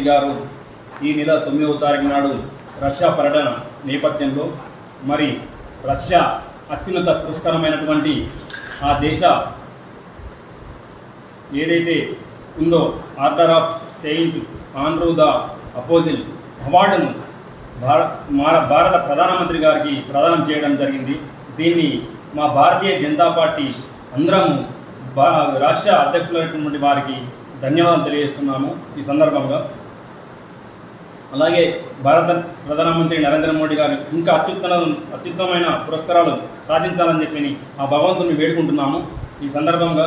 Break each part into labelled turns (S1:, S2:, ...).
S1: గారు ఈ నెల 9వ తారీఖు నాడు రష్యా పర్యటన నేపథ్యంలో మరి రష్యా అత్యున్నత పురస్కారమైనటువంటి ఆ దేశ ఏదైతే ఉందో order of Saint Andrew the అపోజిల్ అవార్డును భారత ప్రధానమంత్రి గారికి ప్రదానం చేయడం జరిగింది. దీన్ని మా భారతీయ జనతా పార్టీ అందరము రాష్ట్ర అధ్యక్షులైనటువంటి వారికి ధన్యవాదాలు తెలియజేస్తున్నాము ఈ సందర్భంగా. అలాగే భారత ప్రధానమంత్రి నరేంద్ర మోడీ గారు ఇంకా అత్యుత్తమైన పురస్కారాలు సాధించాలని చెప్పి ఆ భగవంతుని వేడుకుంటున్నాము. ఈ సందర్భంగా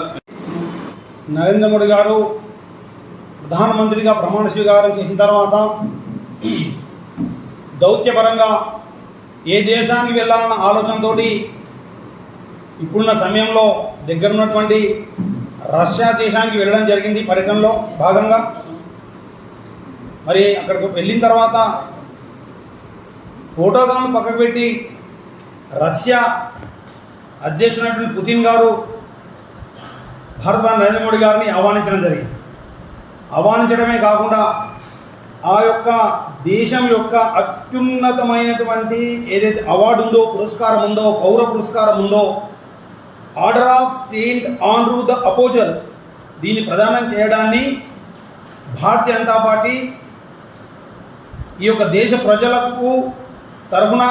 S2: నరేంద్ర మోడీ గారు ప్రధానమంత్రిగా ప్రమాణ స్వీకారం చేసిన తర్వాత దౌత్యపరంగా ఏ దేశానికి వెళ్ళాలన్న ఆలోచనతో ఇప్పుడున్న సమయంలో దగ్గరున్నటువంటి రష్యా దేశానికి వెళ్ళడం జరిగింది. పర్యటనలో భాగంగా మరి అక్కడికి వెళ్ళిన తర్వాత ఫోటోలను పక్కకు పెట్టి రష్యా అధ్యక్షుడైనటువంటి పుతిన్ గారు భారత నరేంద్ర మోడీ గారిని ఆహ్వానించడం జరిగింది. ఆహ్వానించడమే కాకుండా ఆ యొక్క దేశం యొక్క అత్యున్నతమైనటువంటి ఏదైతే అవార్డు ఉందో, పురస్కారం ఉందో, పౌర పురస్కారం ఉందో, order of Saint Andrew the apostles, దీన్ని ప్రదానం చేయడాన్ని భారతీయ జనతా పార్టీ ఈ యొక్క దేశ ప్రజలకు తరఫున,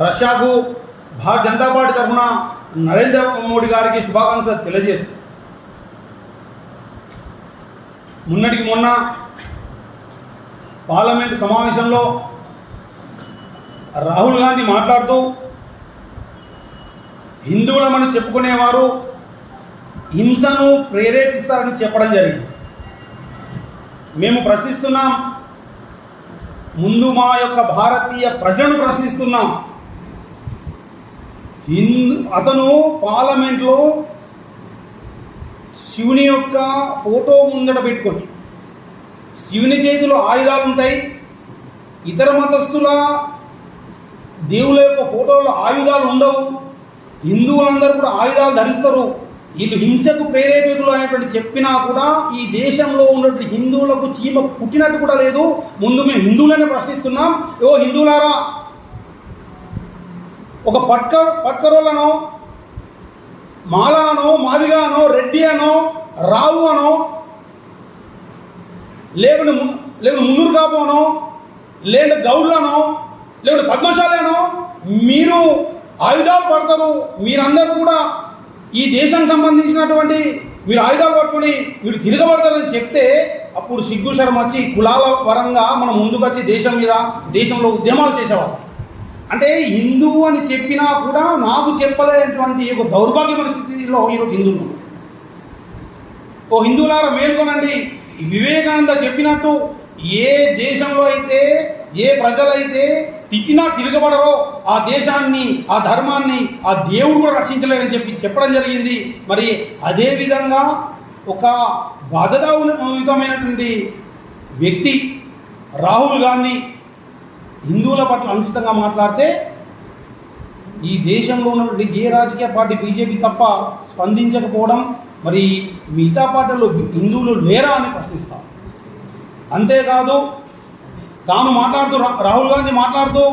S2: రష్యాకు భారతీయ జనతా పార్టీ తరఫున నరేంద్ర మోడీ గారికి శుభాకాంక్షలు తెలియజేస్తుంది. మొన్నటికి మొన్న పార్లమెంటు సమావేశంలో రాహుల్ గాంధీ మాట్లాడుతూ హిందువులమని చెప్పుకునేవారు హింసను ప్రేరేపిస్తారని చెప్పడం జరిగింది. మేము ప్రశ్నిస్తున్నాం, ముందు మా యొక్క భారతీయ ప్రజలను ప్రశ్నిస్తున్నాం. అతను పార్లమెంట్లో శివుని యొక్క ఫోటో ముందట పెట్టుకొని, శివుని చేతిలో ఆయుధాలు ఉంటాయి, ఇతర మతస్థుల దేవుల యొక్క ఫోటోలో ఆయుధాలు ఉండవు, హిందువులందరూ కూడా ఆయుధాలు ధరిస్తారు, వీళ్ళు హింసకు ప్రేరేపితులు అనేటువంటి చెప్పినా కూడా ఈ దేశంలో ఉన్నటువంటి హిందువులకు చీమ పుట్టినట్టు కూడా లేదు. ముందు మేము హిందువులని ప్రశ్నిస్తున్నాం. ఓ హిందువులారా, ఒక పట్కరోళ్ళనో, మాలానో, మాదిగానో, రెడ్డి అనో, రావు అనో, లేకుంటే మున్నూరు కాపోనో, లేకుంటే గౌడ్లనో, లేకుంటే పద్మశాలనో మీరు ఆయుధాలు పడతారు, మీరందరూ కూడా ఈ దేశానికి సంబంధించినటువంటి మీరు ఆయుధాలు పట్టుకొని మీరు తిరగబడతారని చెప్తే అప్పుడు సిగ్గు శర్మ వచ్చి కులాల పరంగా మనం ముందుకొచ్చి దేశంలో ఉద్యమాలు చేసేవాళ్ళు. అంటే హిందువు అని చెప్పినా కూడా నాకు చెప్పలేనటువంటి ఒక దౌర్భాగ్య పరిస్థితిలో ఈరోజు హిందువులు. ఓ హిందువులారా మేల్కొనండి. వివేకానంద చెప్పినట్టు ఏ దేశంలో అయితే, ఏ ప్రజలైతే తిట్టినా తిరగబడరో ఆ దేశాన్ని, ఆ ధర్మాన్ని ఆ దేవుడు కూడా రక్షించలేదని చెప్పడం జరిగింది. మరి అదేవిధంగా ఒక బాధ్యతాయుతమైనటువంటి వ్యక్తి రాహుల్ గాంధీ హిందువుల పట్ల అనుచితంగా మాట్లాడితే ఈ దేశంలో ఉన్నటువంటి ఏ రాజకీయ పార్టీ బీజేపీ తప్ప స్పందించకపోవడం, మరి మిగతా పార్టీల్లో హిందువులు లేరా అని ప్రశ్నిస్తాం. అంతేకాదు తాను మాట్లాడుతూ, రాహుల్ గాంధీ మాట్లాడుతూ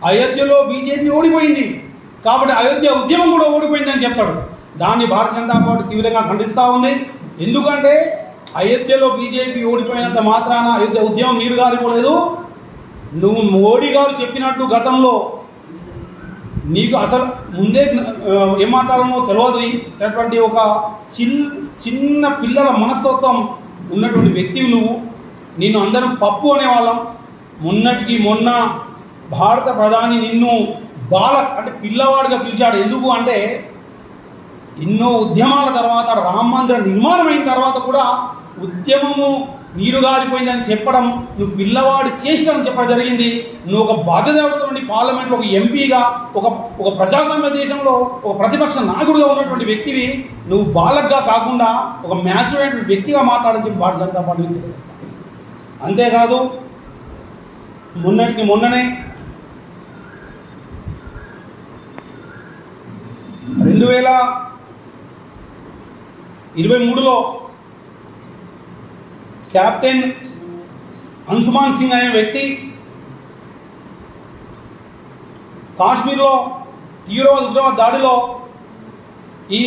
S2: అయోధ్యలో బీజేపీ ఓడిపోయింది కాబట్టి అయోధ్య ఉద్యమం కూడా ఓడిపోయిందని చెప్తాడు. దాన్ని భారతీయ జనతా పార్టీ తీవ్రంగా ఖండిస్తూ ఉంది. ఎందుకంటే అయోధ్యలో బీజేపీ ఓడిపోయినంత మాత్రాన అయోధ్య ఉద్యమం నీరు గారిపోలేదు. నువ్వు మోడీ గారు చెప్పినట్టు గతంలో నీకు అసలు ముందే ఏం మాట్లాడాలనో తెలియదు అటువంటి ఒక చిన్న పిల్లల మనస్తత్వం ఉన్నటువంటి వ్యక్తివి నువ్వు. నిన్ను అందరం పప్పు అనేవాళ్ళం. మొన్నటికి మొన్న భారత ప్రధాని నిన్ను బాలక్ అంటే పిల్లవాడిగా పిలిచాడు. ఎందుకు అంటే ఎన్నో ఉద్యమాల తర్వాత రామ మందిర నిర్మాణం అయిన తర్వాత కూడా ఉద్యమము నీరుగారిపోయిందని చెప్పడం నువ్వు పిల్లవాడు చేసినావని చెప్పడం జరిగింది. నువ్వు ఒక బాధ్యత పార్లమెంట్లో ఒక ఎంపీగా, ఒక ప్రజాస్వామ్య దేశంలో ఒక ప్రతిపక్ష నాయకుడిగా ఉన్నటువంటి వ్యక్తివి నువ్వు బాలక్గా కాకుండా ఒక మ్యాచ్యూర్ అయినటువంటి వ్యక్తిగా మాట్లాడని చెప్పి భారతీయ జనతా పార్టీ తెలియజేస్తాను. అంతేకాదు మొన్నటికి మొన్ననే 2023లో కెప్టెన్ అంశుమాన్ సింగ్ అనే వ్యక్తి కాశ్మీర్లో తీవ్రవాద ఉగ్రవాద దాడిలో ఈ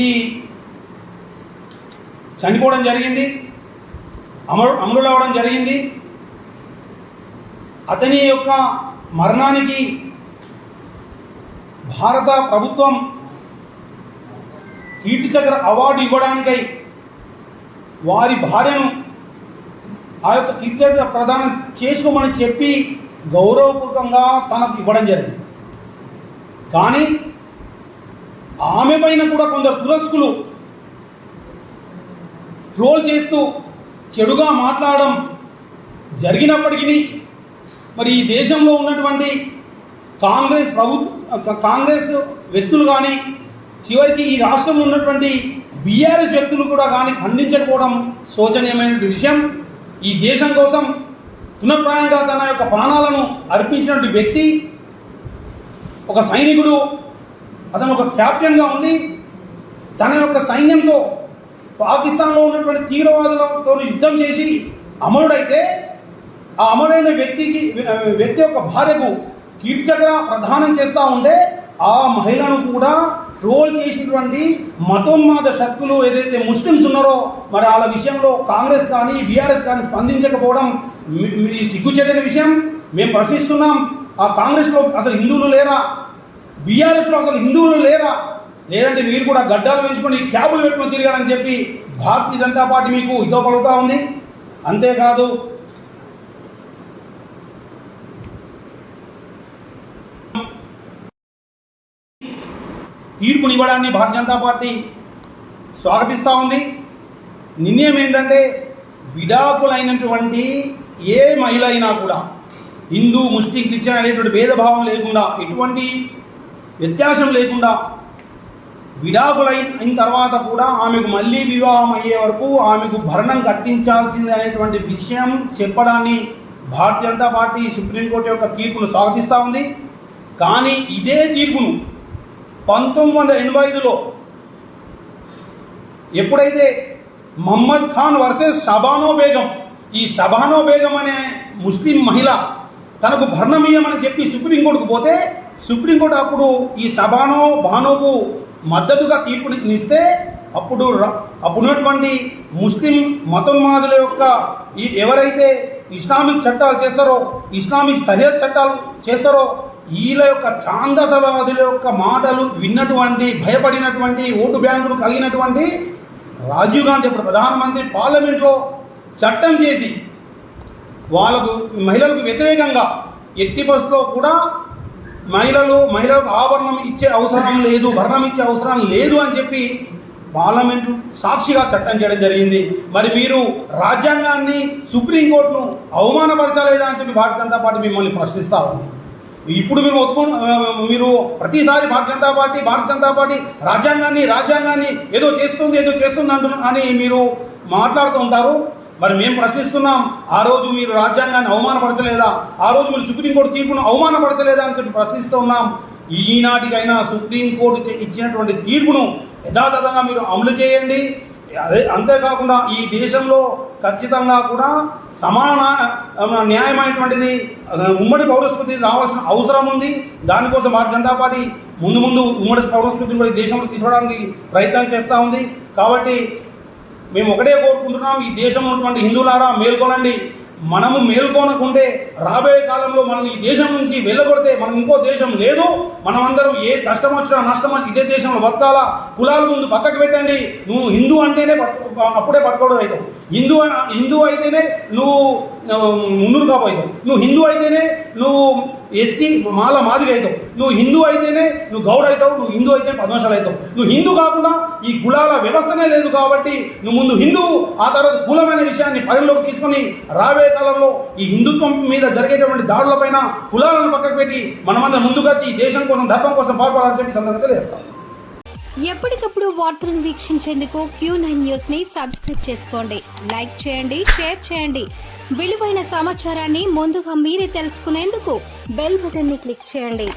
S2: చనిపోవడం జరిగింది, అమరుడవడం జరిగింది. అతని యొక్క మరణానికి భారత ప్రభుత్వం కీర్తి చక్ర అవార్డు ఇవ్వడానికై వారి భార్యను ఆ యొక్క కీర్తి చక్ర ప్రదానం చేసుకోమని చెప్పి గౌరవపూర్వకంగా తనకు ఇవ్వడం జరిగింది. కానీ ఆమె పైన కూడా కొందరు తురస్కులు ట్రోల్ చేస్తూ చెడుగా మాట్లాడడం జరిగినప్పటికీ మరి ఈ దేశంలో ఉన్నటువంటి కాంగ్రెస్ వ్యక్తులు కానీ చివరికి ఈ రాష్ట్రంలో ఉన్నటువంటి బీఆర్ఎస్ వ్యక్తులు కూడా కానీ ఖండించకపోవడం శోచనీయమైన విషయం. ఈ దేశం కోసం తునప్రాయంగా తన యొక్క ప్రాణాలను అర్పించినటువంటి వ్యక్తి, ఒక సైనికుడు, అతను ఒక క్యాప్టెన్గా ఉండి తన యొక్క సైన్యంతో పాకిస్తాన్లో ఉన్నటువంటి తీవ్రవాదులతో యుద్ధం చేసి అమరుడైతే ఆ అమరుడైన వ్యక్తి యొక్క భార్యకు కీర్తి చక్ర ప్రదానం చేస్తూ ఉంటే ఆ మహిళను కూడా ట్రోల్ చేసినటువంటి మతోన్మాద శక్తులు ఏదైతే ముస్లిమ్స్ ఉన్నారో మరి వాళ్ళ విషయంలో కాంగ్రెస్ కానీ బీఆర్ఎస్ కానీ స్పందించకపోవడం సిగ్గుచేటైన విషయం. మేము ప్రశ్నిస్తున్నాం, ఆ కాంగ్రెస్లో అసలు హిందువులు లేరా? బీఆర్ఎస్లో అసలు హిందువులు లేరా? లేదంటే మీరు కూడా గడ్డాలు పెంచుకొని క్యాబులు పెట్టుకొని తిరగాలని చెప్పి భారతీయ జనతా పార్టీ మీకు హితో పలుకుతూ ఉంది. అంతేకాదు తీర్పునివ్వడాన్ని భారతీయ జనతా పార్టీ స్వాగతిస్తూ ఉంది. నిర్ణయం ఏంటంటే విడాకులైనటువంటి ఏ మహిళ అయినా కూడా హిందూ, ముస్లిం, క్రిస్టియన్ అనేటువంటి భేదభావం లేకుండా, ఎటువంటి వ్యత్యాసం లేకుండా విడాకులైన తర్వాత కూడా ఆమెకు మళ్ళీ వివాహం అయ్యే వరకు ఆమెకు భరణం కట్టించాల్సింది అనేటువంటి విషయం చెప్పడాన్ని భారతీయ జనతా పార్టీ సుప్రీంకోర్టు యొక్క తీర్పును స్వాగతిస్తూ ఉంది. కానీ ఇదే తీర్పును 1985లో ఎప్పుడైతే మహమ్మద్ ఖాన్ వర్సెస్ షబానో బేగం, ఈ షబానో బేగం అనే ముస్లిం మహిళ తనకు భరణం ఇయ్యమని చెప్పి సుప్రీంకోర్టుకు పోతే సుప్రీంకోర్టు అప్పుడు ఈ బానోకు మద్దతుగా తీర్పునిస్తే అప్పుడున్నటువంటి ముస్లిం మతోన్మాదుల యొక్క ఎవరైతే ఇస్లామిక్ చట్టాలు చేస్తారో, ఇస్లామిక్ సరిహద్ చట్టాలు చేస్తారో, వీళ్ళ యొక్క ఛాందసవాదుల యొక్క మాటలు విన్నటువంటి భయపడినటువంటి ఓటు బ్యాంకులు కలిగినటువంటి రాజీవ్ గాంధీ ఇప్పుడు ప్రధానమంత్రి పార్లమెంట్లో చట్టం చేసి మహిళలకు వ్యతిరేకంగా ఎట్టి బస్సులో కూడా మహిళలకు ఆభరణం ఇచ్చే అవసరం లేదు, భరణం ఇచ్చే అవసరం లేదు అని చెప్పి పార్లమెంటు సాక్షిగా చట్టం చేయడం జరిగింది. మరి మీరు రాజ్యాంగాన్ని, సుప్రీంకోర్టును అవమానపరచలేదా అని చెప్పి భారతీయ జనతా పార్టీ మిమ్మల్ని ప్రశ్నిస్తూ ఉంది. ఇప్పుడు మీరు ప్రతిసారి భారతీయ జనతా పార్టీ రాజ్యాంగాన్ని ఏదో చేస్తుంది అని మీరు మాట్లాడుతూ ఉంటారు. మరి మేము ప్రశ్నిస్తున్నాం, ఆ రోజు మీరు రాజ్యాంగాన్ని అవమానపరచలేదా? ఆ రోజు మీరు సుప్రీంకోర్టు తీర్పును అవమానపరచలేదా అని చెప్పి ప్రశ్నిస్తూ ఉన్నాం. ఈనాటికైనా సుప్రీంకోర్టు ఇచ్చినటువంటి తీర్పును యథాతథంగా మీరు అమలు చేయండి. అంతేకాకుండా ఈ దేశంలో ఖచ్చితంగా కూడా సమాన న్యాయమైనటువంటిది ఉమ్మడి పౌరస్మృతి రావాల్సిన అవసరం ఉంది. దానికోసం భారతీయ జనతా పార్టీ ముందు ఉమ్మడి పౌరస్మృతిని కూడా దేశంలో తీసుకోవడానికి ప్రయత్నం చేస్తూ ఉంది. కాబట్టి మేము ఒకటే కోరుకుంటున్నాం, ఈ దేశంలో ఉన్నటువంటి హిందువులారా మేల్కొనండి. మనము మేల్కొనకుంటే రాబోయే కాలంలో మనం ఈ దేశం నుంచి వెళ్ళగొడితే మనకు ఇంకో దేశం లేదు. మనమందరం ఏ కష్టం వచ్చినా నష్టం వచ్చి ఇదే దేశంలో బతకాలా. కులాల ముందు పక్కకు పెట్టండి. నువ్వు హిందూ అంటేనే అప్పుడే పట్టుకోవడం అవుతావు. హిందూ అయితేనే నువ్వు మున్నూరు కాపోతావు. నువ్వు హిందూ అయితేనే నువ్వు ఎస్సీ మాదిగ అవుతావు. నువ్వు హిందూ అయితేనే నువ్వు గౌడ్ అవుతావు. నువ్వు హిందూ అయితే పద్మశాలి అవుతావు. నువ్వు హిందూ కాకుండా ఈ కులాల వ్యవస్థనే లేదు. కాబట్టి నువ్వు ముందు హిందూ, ఆ తర్వాత కులమైన విషయాన్ని పరిగణలోకి తీసుకొని రాబోయే కాలంలో ఈ హిందుత్వం మీద జరిగేటువంటి దాడులపైన కులాలను పక్కకు పెట్టి మనమందరం ముందుకొచ్చి ఈ దేశం కోసం, ధర్మం కోసం పాల్పడాలని చెప్పి సందర్భంగా తెలియజేస్తాం.
S3: ఎప్పటికప్పుడు వార్తలను వీక్షించేందుకు Q9 న్యూస్ ని సబ్స్క్రైబ్ చేసుకోండి, లైక్ చేయండి, షేర్ చేయండి. విలువైన సమాచారాన్ని ముందుగా మీరే తెలుసుకునేందుకు బెల్ బటన్ ని క్లిక్ చేయండి.